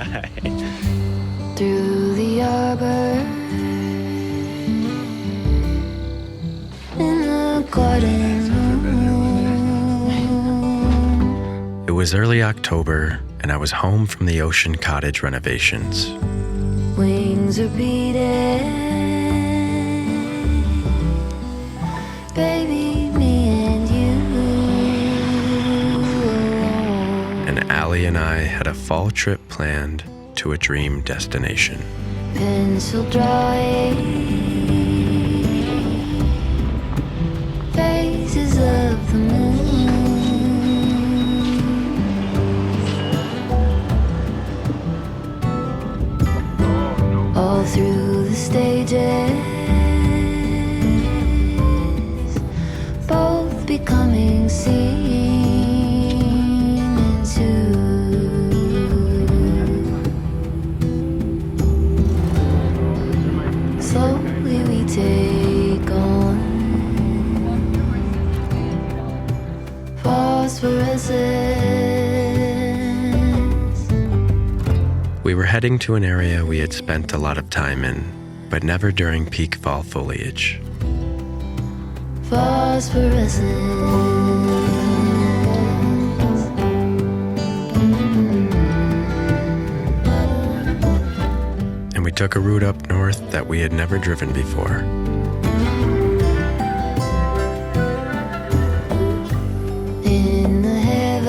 Bye. Through the arbor, in the garden room. It was early October, and I was home from the ocean cottage renovations. Wings are beating, baby, me and you. And Allie and I had a fall trip planned to a dream destination. Pencil drawing, phases of the moon. All through the stages, both becoming seeming to. Slowly we take on phosphorescence. We were heading to an area we had spent a lot of time in, but never during peak fall foliage. And we took a route up north that we had never driven before. In the heavens,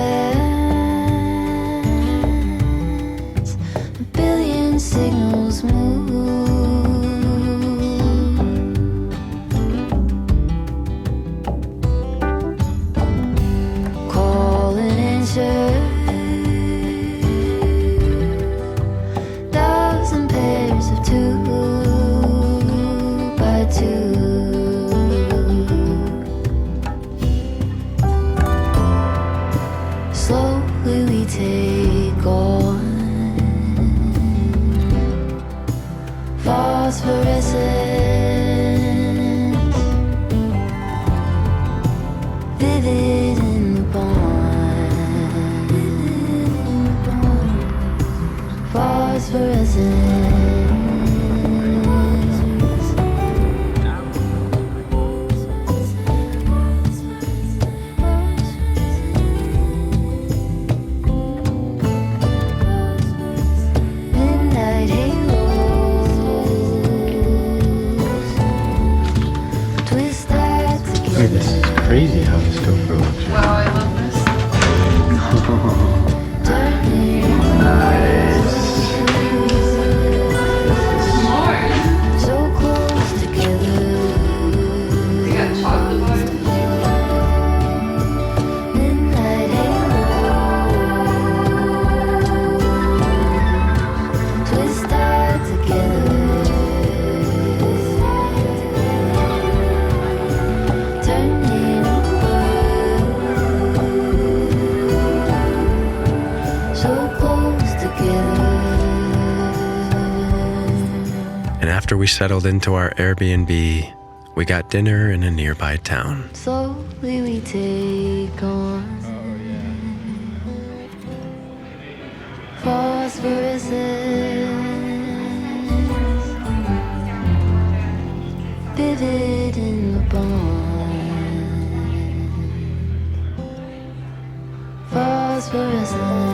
a billion signals move. Call and answer, thousand pairs of two by two. Slowly we take on phosphorescence, vivid in the bond, phosphorescence. Midnight halos, twist that together. Hey, this is crazy how this GoPro looks. Wow, I love this. More. So close together. We got chocolate bar. Midnight halos, twist that together. Turning over. So close together. And after we settled into our Airbnb, we got dinner in a nearby town. Slowly we take on phosphorescence, vivid in the bond, phosphorescence.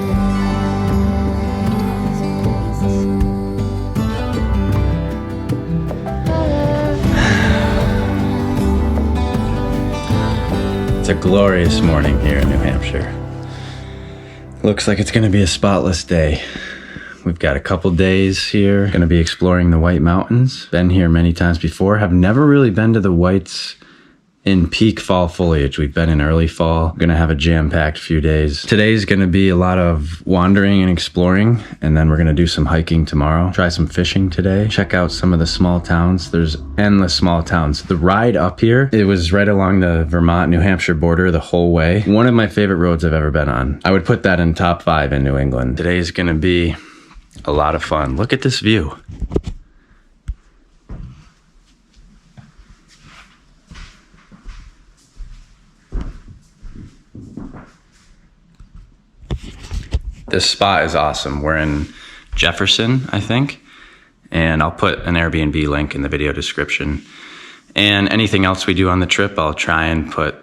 It's a glorious morning here in New Hampshire. Looks like it's gonna be a spotless day. We've got a couple days here. Gonna be exploring the White Mountains. Been here many times before. Have never really been to the Whites in peak fall foliage. We've been in early fall. Gonna have a jam-packed few days. Today's gonna be a lot of wandering and exploring, and then we're gonna do some hiking tomorrow. Try some fishing today. Check out some of the small towns. There's endless small towns. The ride up here, it was right along the Vermont-New Hampshire border the whole way. One of my favorite roads I've ever been on. I would put that in top 5 in New England. Today's gonna be a lot of fun. Look at this view. This spot is awesome. We're in Jefferson, I think. And I'll put an Airbnb link in the video description. And anything else we do on the trip, I'll try and put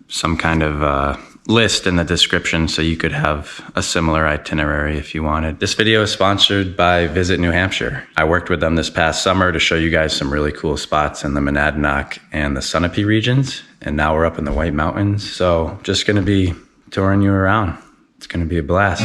some kind of list in the description so you could have a similar itinerary if you wanted. This video is sponsored by Visit New Hampshire. I worked with them this past summer to show you guys some really cool spots in the Monadnock and the Sunapee regions. And now we're up in the White Mountains. So just gonna be touring you around. It's gonna be a blast.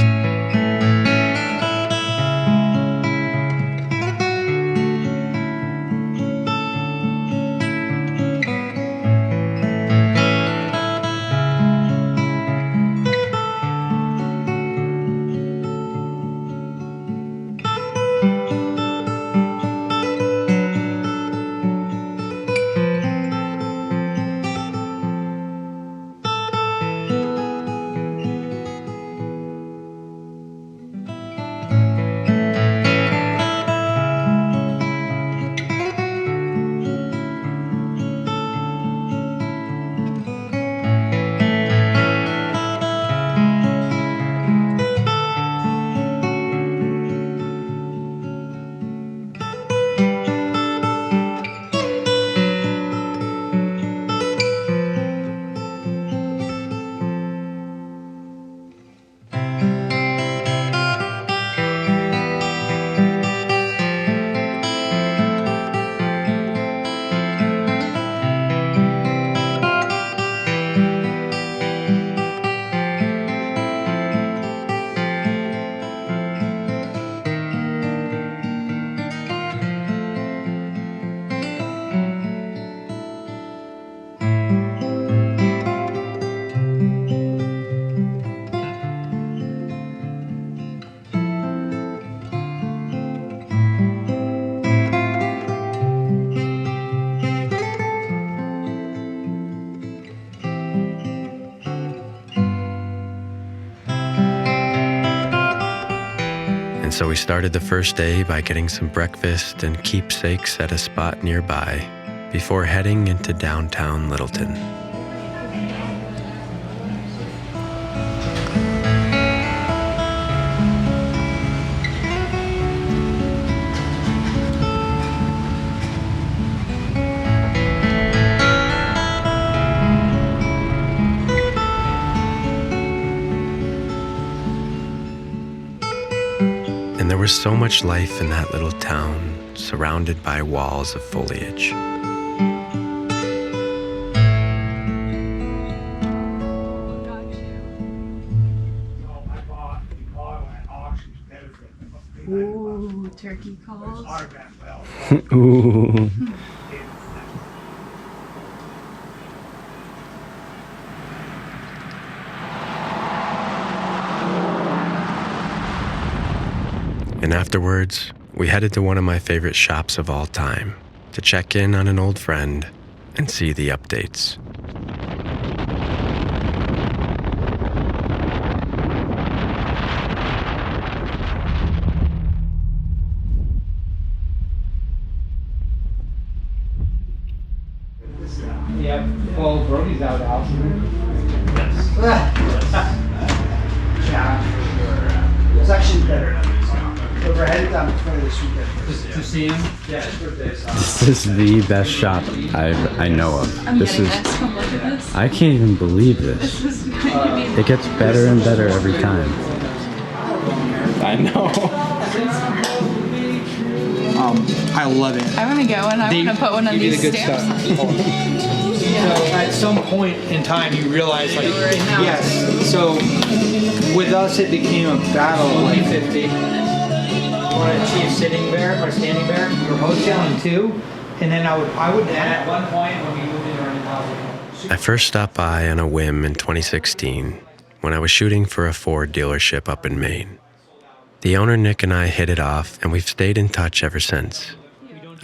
And so we started the first day by getting some breakfast and keepsakes at a spot nearby before heading into downtown Littleton. And there was so much life in that little town, surrounded by walls of foliage. Ooh, turkey calls. Ooh. And afterwards, we headed to one of my favorite shops of all time to check in on an old friend and see the updates. Yeah, well, Brody's out of house. Yeah. It's actually better. So we're headed down to this weekend. To see him? Yeah, his birthday's This is the best shop I know of. I'm This getting is. this. Come look at this. I can't even believe this. This is going to be It gets better and better every time. I know. I love it. I want to get one. I want to put one on these stamps. So at some point in time, you realize, like, yes. So with us, it became a battle. Like 50. Want to achieve sitting bear or standing bear? We were wholesaling two, and then I would. And at one point, when we moved into our new house, I first stopped by on a whim in 2016 when I was shooting for a Ford dealership up in Maine. The owner Nick and I hit it off, and we've stayed in touch ever since.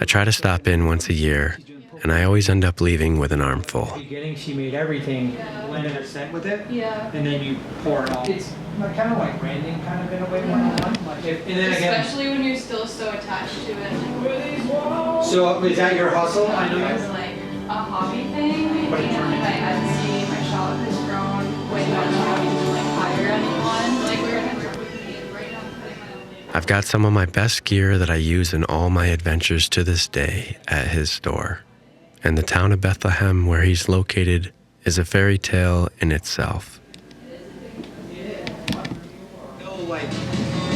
I try to stop in once a year, and I always end up leaving with an armful. she made everything, blend in a scent with it, Yeah. and then you pour it all. It's kind of like branding, kind of in a way, one-on-one. Like and then again. Especially when you're still so attached to it. So is that your hustle? I know It's like a hobby thing, What did you and turn my Etsy, my shop has grown way much. I don't even like hire anyone. Like we're right now putting my own label. I've got some of my best gear that I use in all my adventures to this day at his store. And the town of Bethlehem, where he's located, is a fairy tale in itself. Like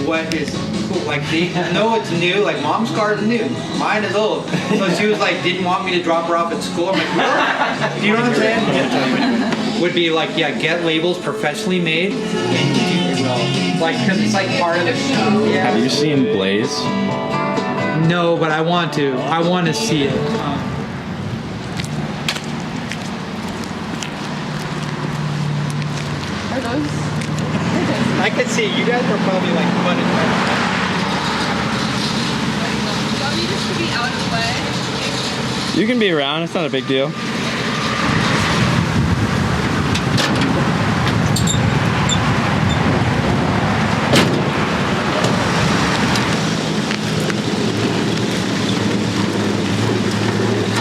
what is cool? Like they know it's new. Like mom's car is new, mine is old. So she was like, didn't want me to drop her off at school. I'm like, really? Do you know what I'm saying? Would be like, yeah, get labels professionally made, and you know, like, cause it's like part of the show. Yeah. Have you seen Blaze? No, but I want to. I want to see it. Are those? I could see you guys were probably like fun and fun. You want me just to be out of the way? You can be around, it's not a big deal.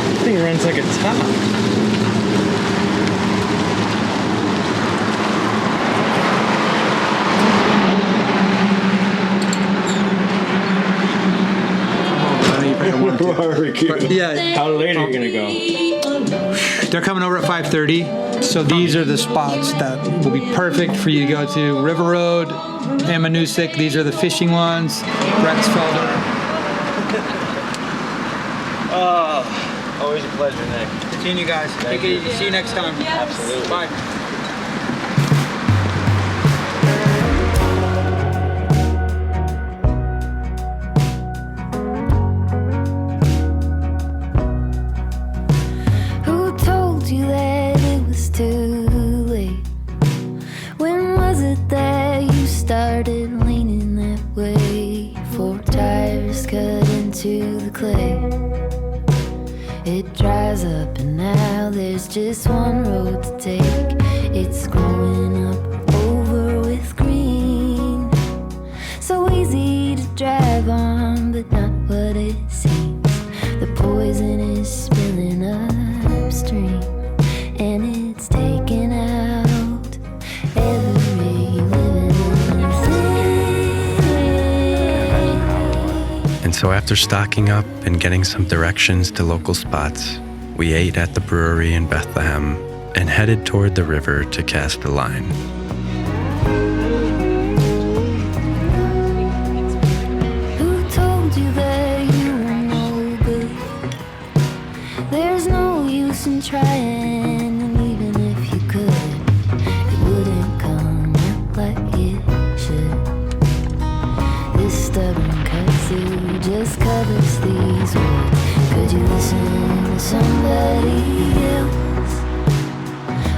I think it runs like a top. Yeah, How late are you gonna go? they're coming over at 5:30. So these are the spots that will be perfect for you to go to. River Road, Ammonoosuc. These are the fishing ones. Brexfelder. Oh, always a pleasure, Nick. Seeing you guys. Take it easy. See you next time. Absolutely. Bye. Who told you that it was too late? When was it that you started leaning that way? 4 tires cut into the clay. It dries up and now there's just one road to take. It's growing up over with green. So easy to drive on, but not what it seems. The poison is spilling upstream, and it's taking out every living thing. And so after stocking up and getting some directions to local spots, we ate at the brewery in Bethlehem and headed toward the river to cast a line. Who told you that you were no good? There's no use in trying, and even if you could, it wouldn't come out like it should. This stubborn kudzu just covers these words. Could you listen to somebody else?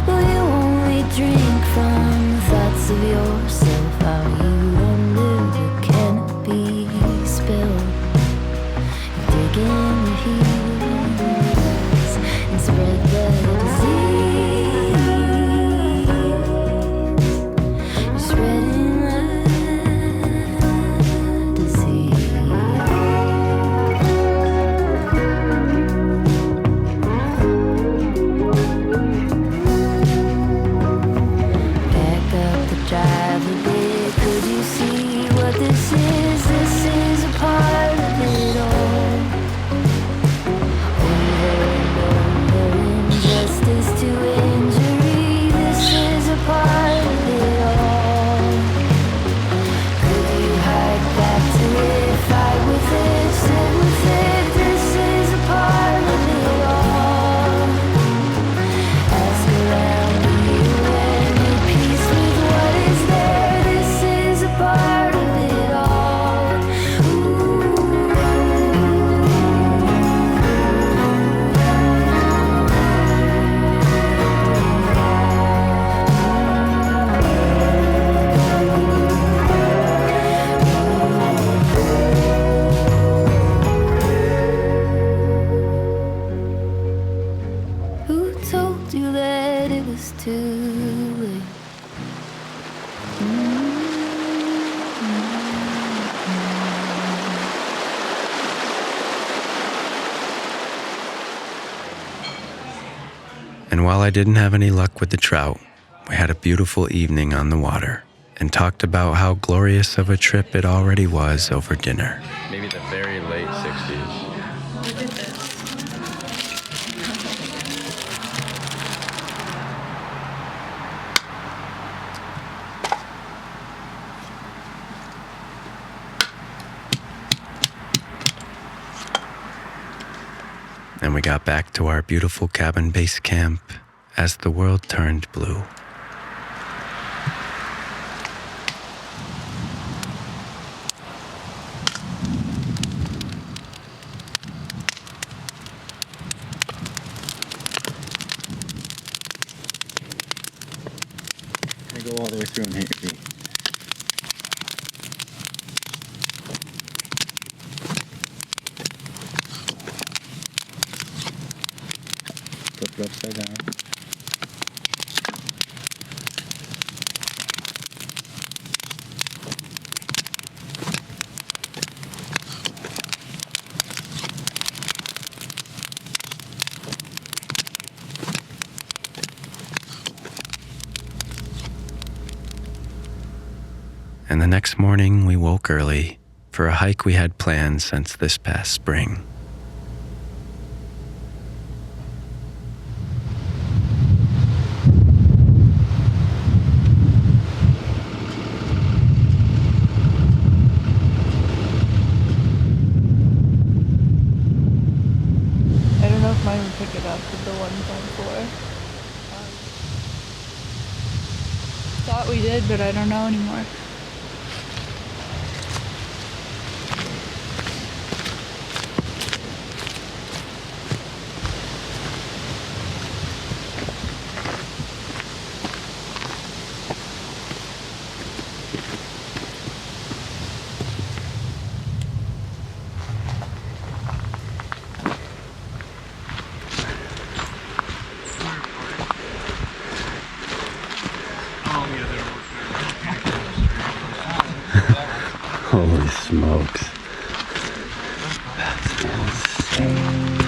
Will you only drink from the thoughts of yourself? Are you under the canopy spell? You dig in your heels and spread the disease. You're spreading the disease. Back up the drive a bit. Could you see what this is? This is a part of it all. Over and over, injustice to injury. This is a part of it all. Could you hike back to it, fight with it, sit with it? This is a part of it all. Ask around, do you and make peace with what is there? This is a part of it all. Who told you that it was too late? And while I didn't have any luck with the trout, we had a beautiful evening on the water and talked about how glorious of a trip it already was over dinner. Maybe the very late 60s. Look at this. And we got back to our beautiful cabin base camp as the world turned blue. I go all the way through and hit your feet. Flip it upside down. And the next morning, we woke early for a hike we had planned since this past spring. I don't know if mine would pick it up with the 1.4. Thought we did, but I don't know anymore. Holy smokes. That's insane.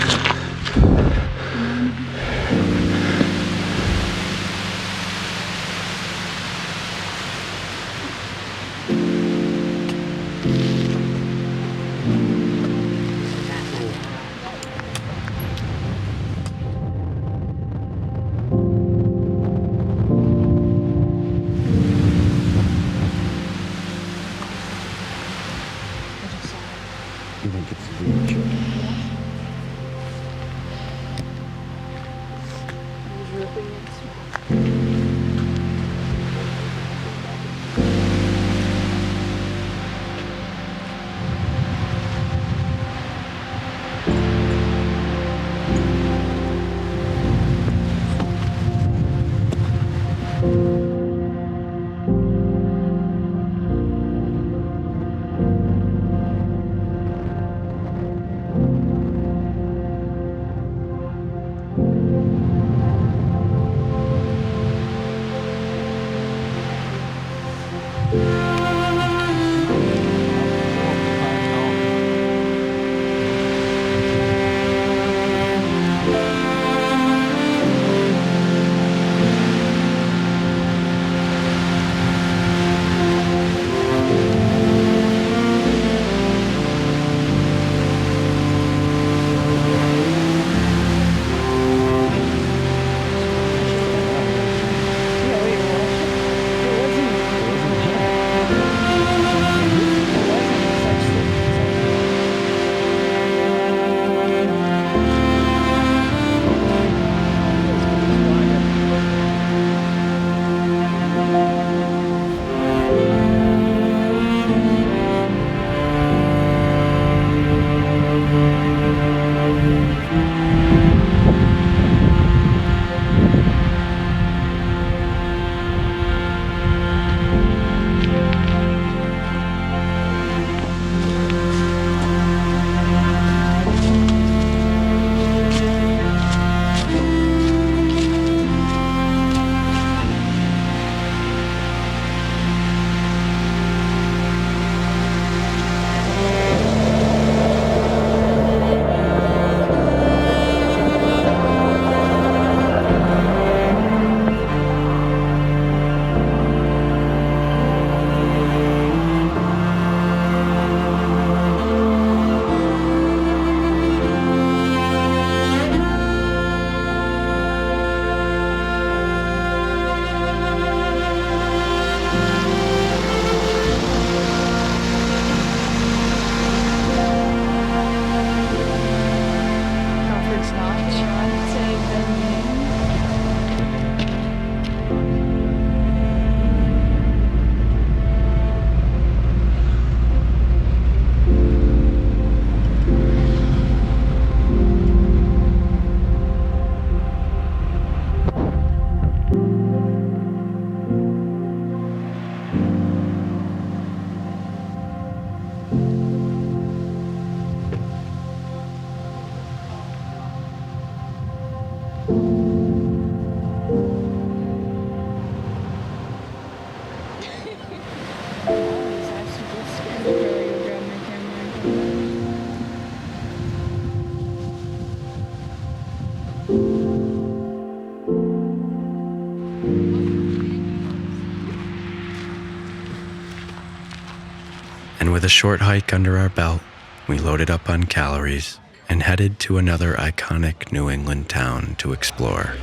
And with a short hike under our belt, we loaded up on calories and headed to another iconic New England town to explore.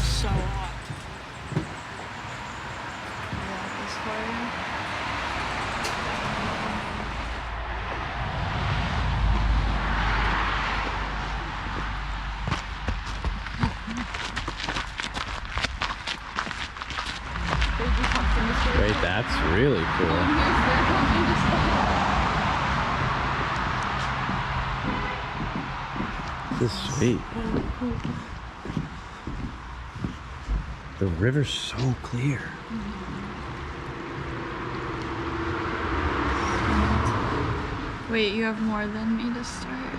So hot. This fire. Wait, that's really cool. This is sweet. The river's so clear. Wait, you have more than me to start.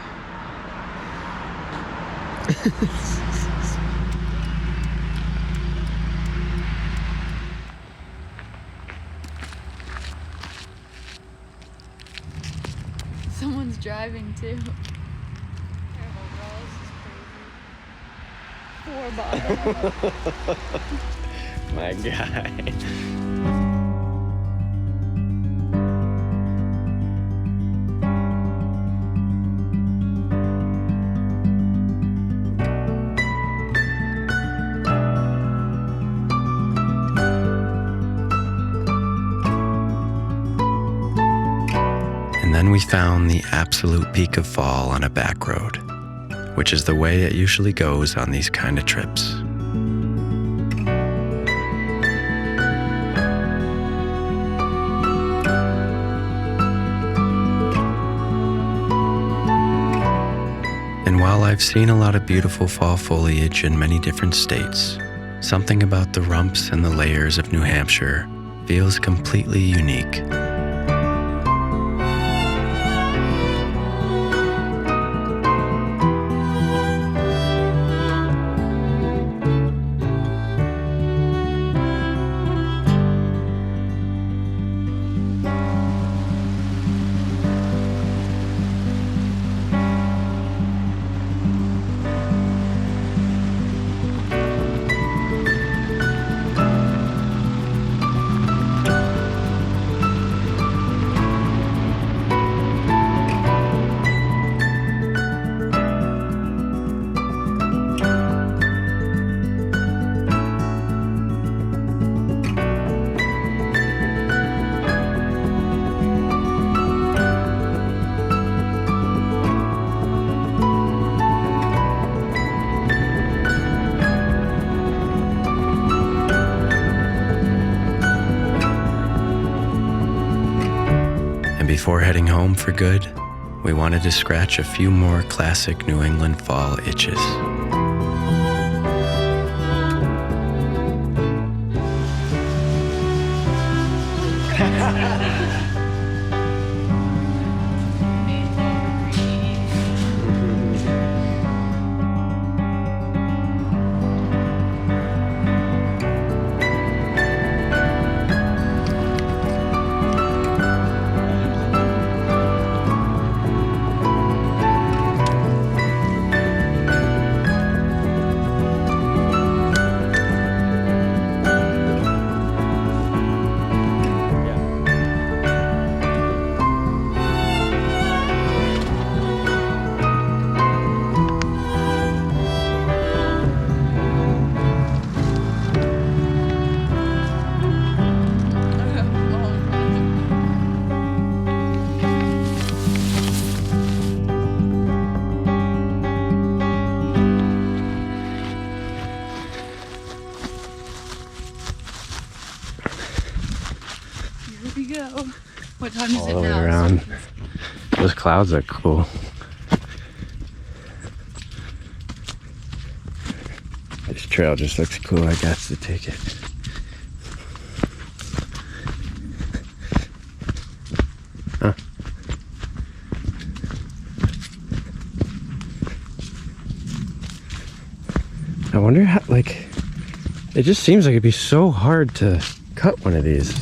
Someone's driving too. Four bottles. My guy. And then we found the absolute peak of fall on a back road, which is the way it usually goes on these kind of trips. And while I've seen a lot of beautiful fall foliage in many different states, something about the rumps and the layers of New Hampshire feels completely unique. Before heading home for good, we wanted to scratch a few more classic New England fall itches. time is all it the way now? around. Those clouds are cool. This trail just looks cool. I got to take it. Huh. I wonder how, like, it just seems like it'd be so hard to cut one of these.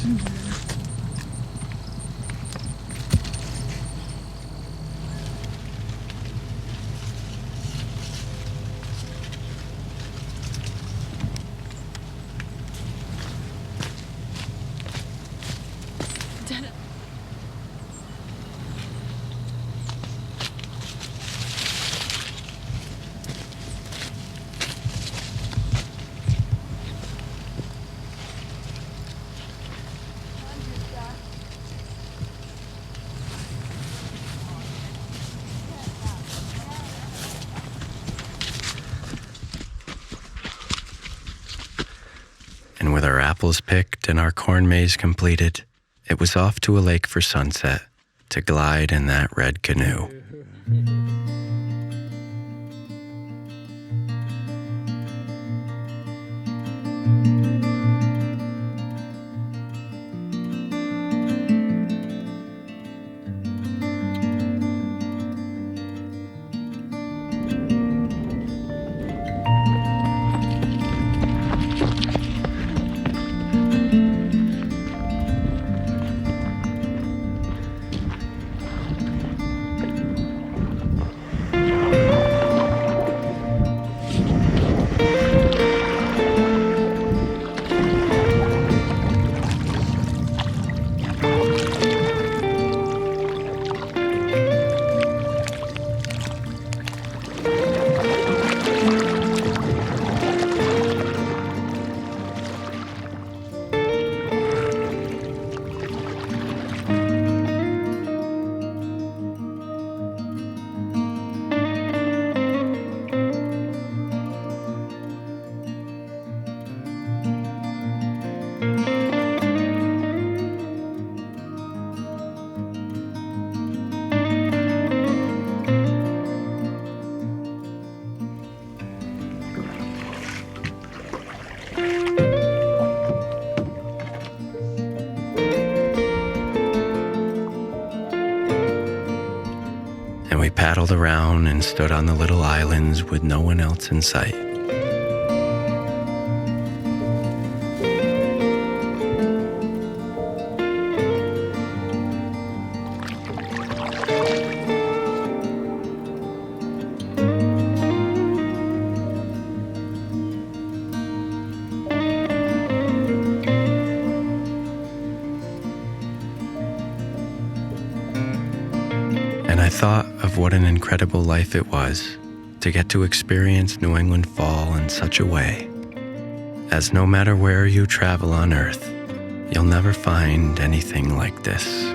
And with our apples picked and our corn maze completed, it was off to a lake for sunset to glide in that red canoe. And we paddled around and stood on the little islands with no one else in sight. And I thought of what an incredible life it was to get to experience New England fall in such a way, as no matter where you travel on Earth, you'll never find anything like this.